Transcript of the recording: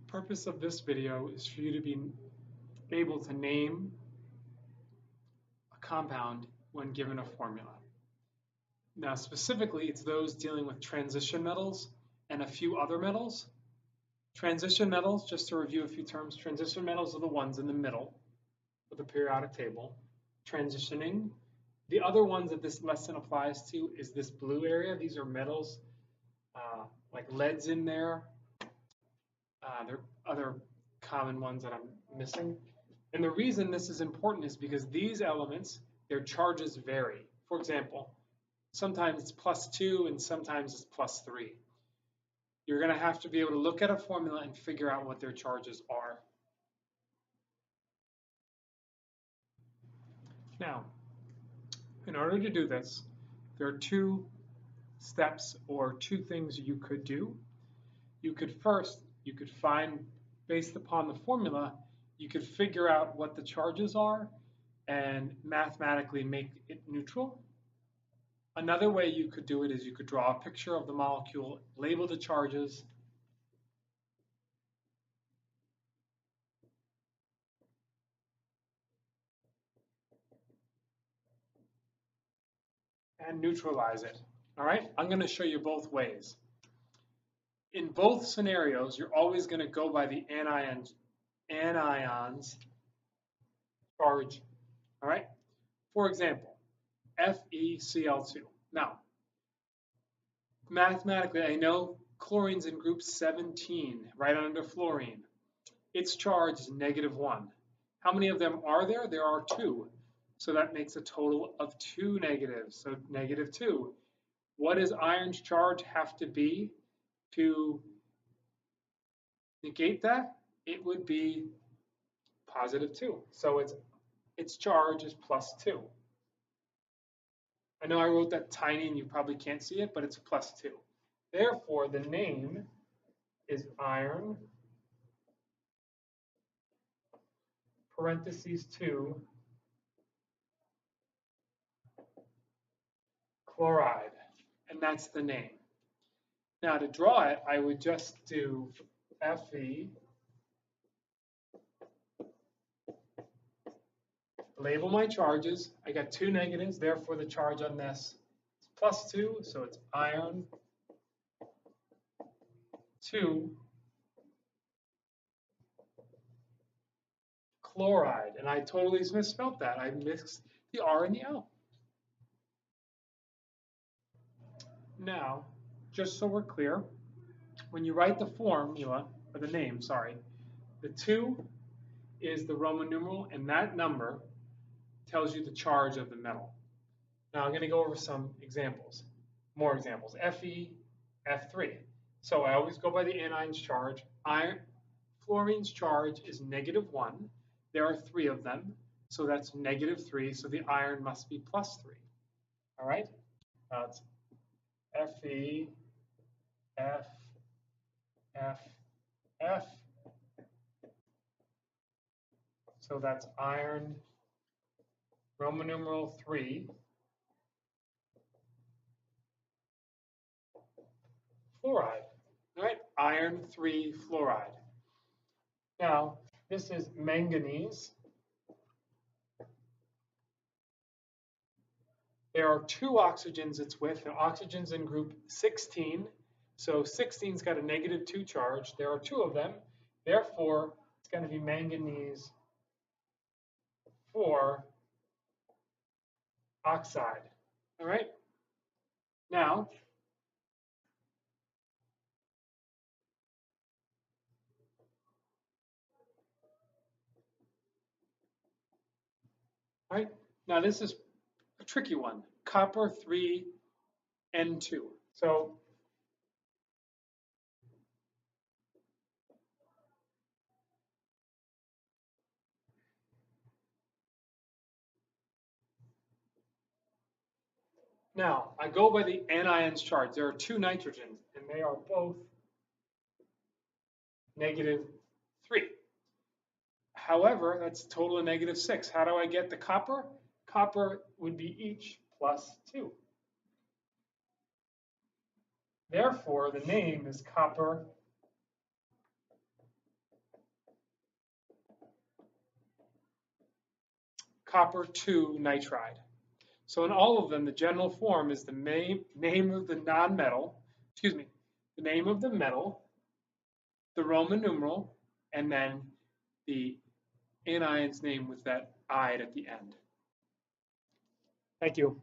purpose of this video is for you to be able to name a compound when given a formula. Now, specifically, it's those dealing with transition metals and a few other metals. Transition metals, just to review a few terms, transition metals are the ones in the middle of the periodic table. Transitioning. The other ones that this lesson applies to is this blue area. These are metals like lead's in there. There are other common ones that I'm missing. And the reason this is important is because these elements, their charges vary. For example, sometimes it's +2 and sometimes it's +3. You're going to have to be able to look at a formula and figure out what their charges are. Now, in order to do this, there are two steps or two things you could do. You could find, based upon the formula, you could figure out what the charges are and mathematically make it neutral. Another way you could do it is you could draw a picture of the molecule, label the charges, and neutralize it. All right, I'm going to show you both ways. In both scenarios, you're always going to go by the anion's charge. All right, for example, FeCl2. Now, mathematically, I know chlorine's in group 17, right under fluorine. Its charge is -1. How many of them are there? There are 2. So that makes a total of 2 negatives. So -2. What does iron's charge have to be to negate that? It would be +2. So its charge is +2. I know I wrote that tiny and you probably can't see it, but it's +2. Therefore, the name is iron, parentheses 2, chloride, and that's the name. Now, to draw it, I would just do Fe, label my charges. I got 2 negatives, therefore the charge on this is +2, so it's iron 2 chloride. And I totally misspelled that. I mixed the R and the L. Now, just so we're clear, when you write the formula, or the name, sorry, the 2 is the Roman numeral, and that number tells you the charge of the metal. Now I'm going to go over some examples, more examples. Fe, F3. So I always go by the anion's charge. Fluorine's charge is -1. There are 3 of them, so that's -3. So the iron must be +3. All right. Now it's Fe, F, F, F. So that's iron, Roman numeral 3, fluoride. All right, iron 3 fluoride. Now, this is manganese. There are 2 oxygens it's with. The oxygen's in group 16. So 16's got a -2 charge. There are 2 of them. Therefore, it's going to be manganese 4 oxide. All right. Now, this is a tricky one. Copper 3N2. So now I go by the anion's charge. There are 2 nitrogens, and they are both -3. However, that's a total of -6. How do I get the copper? Copper would be each +2. Therefore, the name is copper copper 2 nitride. So in all of them, the general form is the name of the non-metal, the name of the metal, the Roman numeral, and then the anion's name with that "ide" at the end. Thank you.